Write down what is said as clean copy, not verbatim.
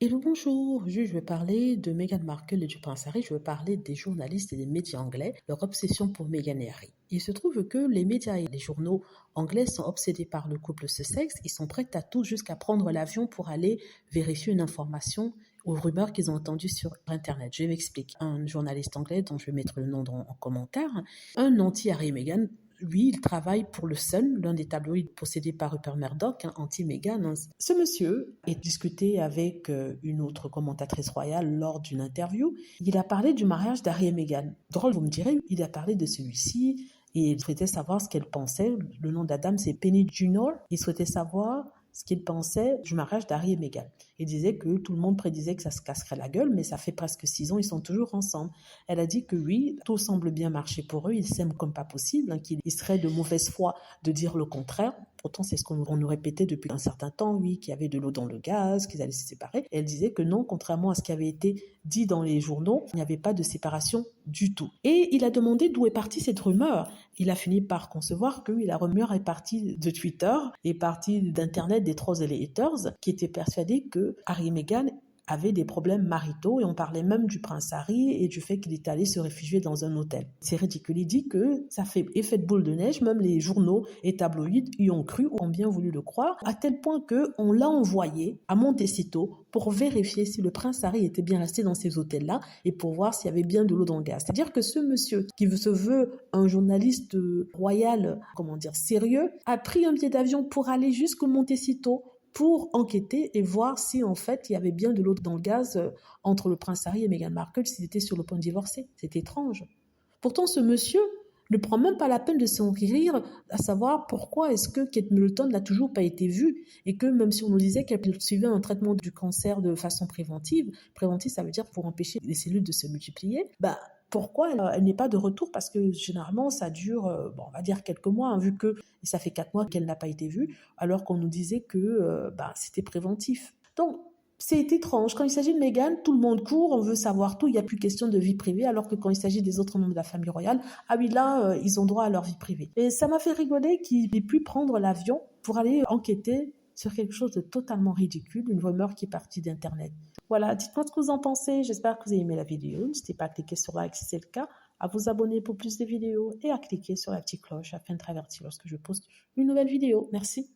Hello, bonjour. Aujourd'hui, je vais parler de Meghan Markle et du prince Harry. Je vais parler des journalistes et des médias anglais, leur obsession pour Meghan et Harry. Il se trouve que les médias et les journaux anglais sont obsédés par le couple Sussex. Ils sont prêts à tout jusqu'à prendre l'avion pour aller vérifier une information aux rumeurs qu'ils ont entendues sur Internet. Je m'explique. Un journaliste anglais, dont je vais mettre le nom en commentaire, un anti-Harry et Meghan. Lui, il travaille pour le Sun, l'un des tabloïds possédés par Rupert Murdoch, anti-Meghan. Ce monsieur a discuté avec une autre commentatrice royale lors d'une interview. Il a parlé du mariage d'Harry et Meghan. Drôle, vous me direz, il a parlé de celui-ci et il souhaitait savoir ce qu'elle pensait. Le nom de la dame, c'est Penny Junor. Il souhaitait savoir ce qu'il pensait du mariage d'Harry et Meghan. Il disait que tout le monde prédisait que ça se casserait la gueule, mais ça fait presque 6 ans, ils sont toujours ensemble. Elle a dit que oui, tout semble bien marcher pour eux, ils s'aiment comme pas possible, qu'il serait de mauvaise foi de dire le contraire. Pourtant, c'est ce qu'on nous répétait depuis un certain temps, oui, qu'il y avait de l'eau dans le gaz, qu'ils allaient se séparer. Et elle disait que non, contrairement à ce qui avait été dit dans les journaux, il n'y avait pas de séparation du tout. Et il a demandé d'où est partie cette rumeur. Il a fini par concevoir que la rumeur est partie de Twitter, est partie d'Internet, des trolls et les haters, qui étaient persuadés que Harry et Meghan avaient des problèmes maritaux et on parlait même du prince Harry et du fait qu'il est allé se réfugier dans un hôtel. C'est ridicule. Il dit que ça fait effet de boule de neige, même les journaux et tabloïds y ont cru ou ont bien voulu le croire, à tel point qu'on l'a envoyé à Montecito pour vérifier si le prince Harry était bien resté dans ces hôtels-là et pour voir s'il y avait bien de l'eau dans le gaz. C'est-à-dire que ce monsieur qui se veut un journaliste royal, sérieux, a pris un billet d'avion pour aller jusqu'au Montecito pour enquêter et voir si en fait il y avait bien de l'eau dans le gaz entre le prince Harry et Meghan Markle s'ils étaient sur le point de divorcer. C'est étrange. Pourtant ce monsieur ne prend même pas la peine de s'enquérir à savoir pourquoi est-ce que Kate Middleton n'a toujours pas été vue et que même si on nous disait qu'elle suivait un traitement du cancer de façon préventive ça veut dire pour empêcher les cellules de se multiplier, pourquoi elle n'est pas de retour? Parce que généralement, ça dure, on va dire quelques mois, vu que ça fait 4 mois qu'elle n'a pas été vue, alors qu'on nous disait que c'était préventif. Donc, c'est étrange. Quand il s'agit de Meghan, tout le monde court, on veut savoir tout, il n'y a plus question de vie privée, alors que quand il s'agit des autres membres de la famille royale, ah oui, là, ils ont droit à leur vie privée. Et ça m'a fait rigoler qu'il ait pu prendre l'avion pour aller enquêter sur quelque chose de totalement ridicule, une rumeur qui est partie d'Internet. Voilà, dites-moi ce que vous en pensez. J'espère que vous avez aimé la vidéo. N'hésitez pas à cliquer sur like si c'est le cas, à vous abonner pour plus de vidéos et à cliquer sur la petite cloche afin de être averti lorsque je poste une nouvelle vidéo. Merci.